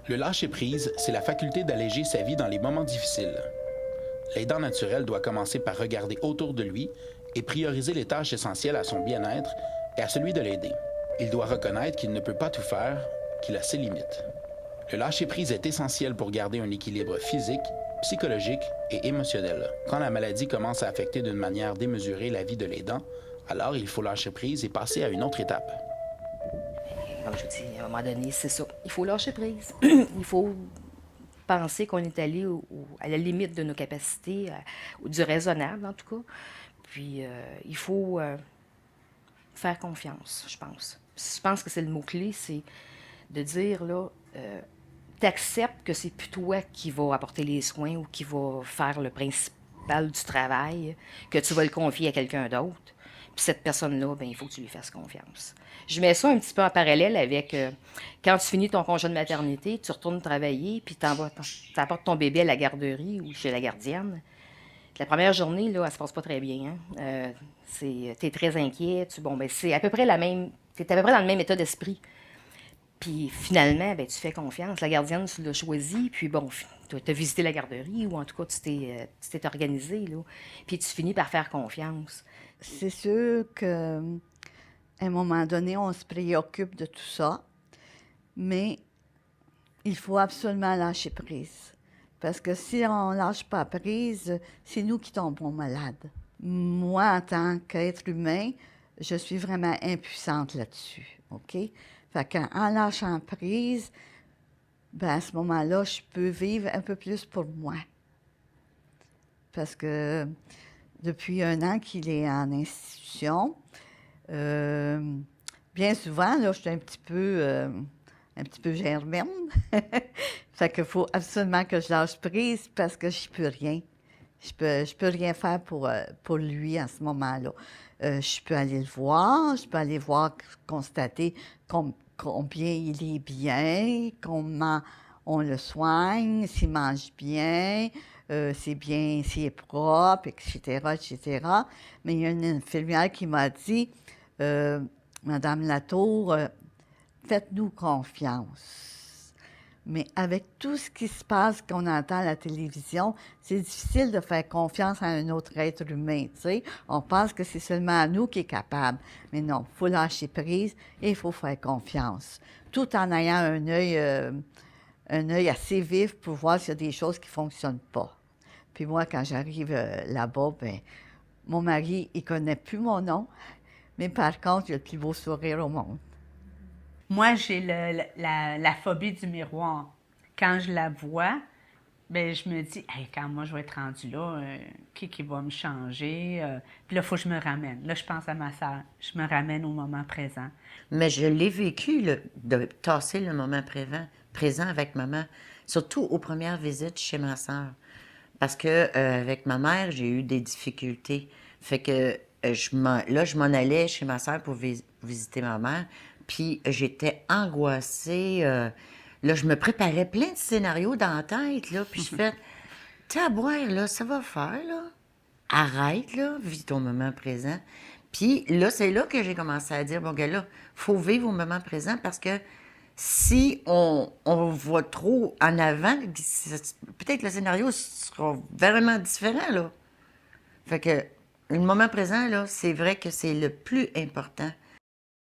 Le lâcher-prise, c'est la faculté d'alléger sa vie dans les moments difficiles. L'aidant naturel doit commencer par regarder autour de lui et prioriser les tâches essentielles à son bien-être et à celui de l'aider. Il doit reconnaître qu'il ne peut pas tout faire, qu'il a ses limites. Le lâcher-prise est essentiel pour garder un équilibre physique, psychologique et émotionnel. Quand la maladie commence à affecter d'une manière démesurée la vie de l'aidant, alors il faut lâcher prise et passer à une autre étape. Comme je vous dis, à un moment donné, c'est ça. Il faut lâcher prise. Il faut penser qu'on est allé à la limite de nos capacités, ou du raisonnable en tout cas. Puis il faut faire confiance, je pense. Je pense que c'est le mot-clé, c'est de dire, là, t'acceptes que c'est plus toi qui va apporter les soins ou qui va faire le principal du travail, que tu vas le confier à quelqu'un d'autre. Puis cette personne-là, ben, il faut que tu lui fasses confiance. Je mets ça un petit peu en parallèle avec quand tu finis ton congé de maternité, tu retournes travailler, puis tu apportes ton bébé à la garderie ou chez la gardienne. La première journée, là, elle se passe pas très bien. Hein? T'es très inquiet. Bon, ben, c'est à peu près la même. T'es à peu près dans le même état d'esprit. Puis finalement, ben, tu fais confiance. La gardienne, tu l'as choisie. Puis bon, tu as visité la garderie ou en tout cas, tu t'es organisé. Là. Puis tu finis par faire confiance. C'est sûr qu'à un moment donné, on se préoccupe de tout ça, mais il faut absolument lâcher prise. Parce que si on ne lâche pas prise, c'est nous qui tombons malades. Moi, en tant qu'être humain, je suis vraiment impuissante là-dessus, OK? Fait qu'en lâchant prise, ben à ce moment-là, je peux vivre un peu plus pour moi. Parce que depuis 1 an qu'il est en institution, bien souvent, là, je suis un petit peu germaine. Fait qu'il faut absolument que je lâche prise parce que je peux rien. Je peux rien faire pour lui à ce moment-là. Je peux aller le voir, constater combien il est bien, comment on le soigne, s'il mange bien, s'il est propre, etc., etc. Mais il y a une infirmière qui m'a dit, Madame Latour, faites-nous confiance. Mais avec tout ce qui se passe, qu'on entend à la télévision, c'est difficile de faire confiance à un autre être humain, tu sais. On pense que c'est seulement à nous qui est capable. Mais non, il faut lâcher prise et il faut faire confiance. Tout en ayant un œil assez vif pour voir s'il y a des choses qui ne fonctionnent pas. Puis moi, quand j'arrive là-bas, ben, mon mari, il ne connaît plus mon nom, mais par contre, il a le plus beau sourire au monde. Moi, j'ai la phobie du miroir. Quand je la vois, ben je me dis, hey, quand moi je vais être rendue là, qui va me changer? Puis là, il faut que je me ramène. Là, je pense à ma sœur. Je me ramène au moment présent. Mais je l'ai vécu, de tasser le moment présent avec maman, surtout aux premières visites chez ma sœur. Parce que avec ma mère, j'ai eu des difficultés. Fait que je m'en allais chez ma sœur pour visiter ma mère. Puis j'étais angoissée. Là, je me préparais plein de scénarios dans la tête, là. Puis je fais, tabouère, là, ça va faire, là. Arrête, là, vis ton moment présent. Puis là, c'est là que j'ai commencé à dire, bon, gars, là, faut vivre au moment présent parce que si on voit trop en avant, peut-être que le scénario sera vraiment différent, là. Fait que le moment présent, là, c'est vrai que c'est le plus important.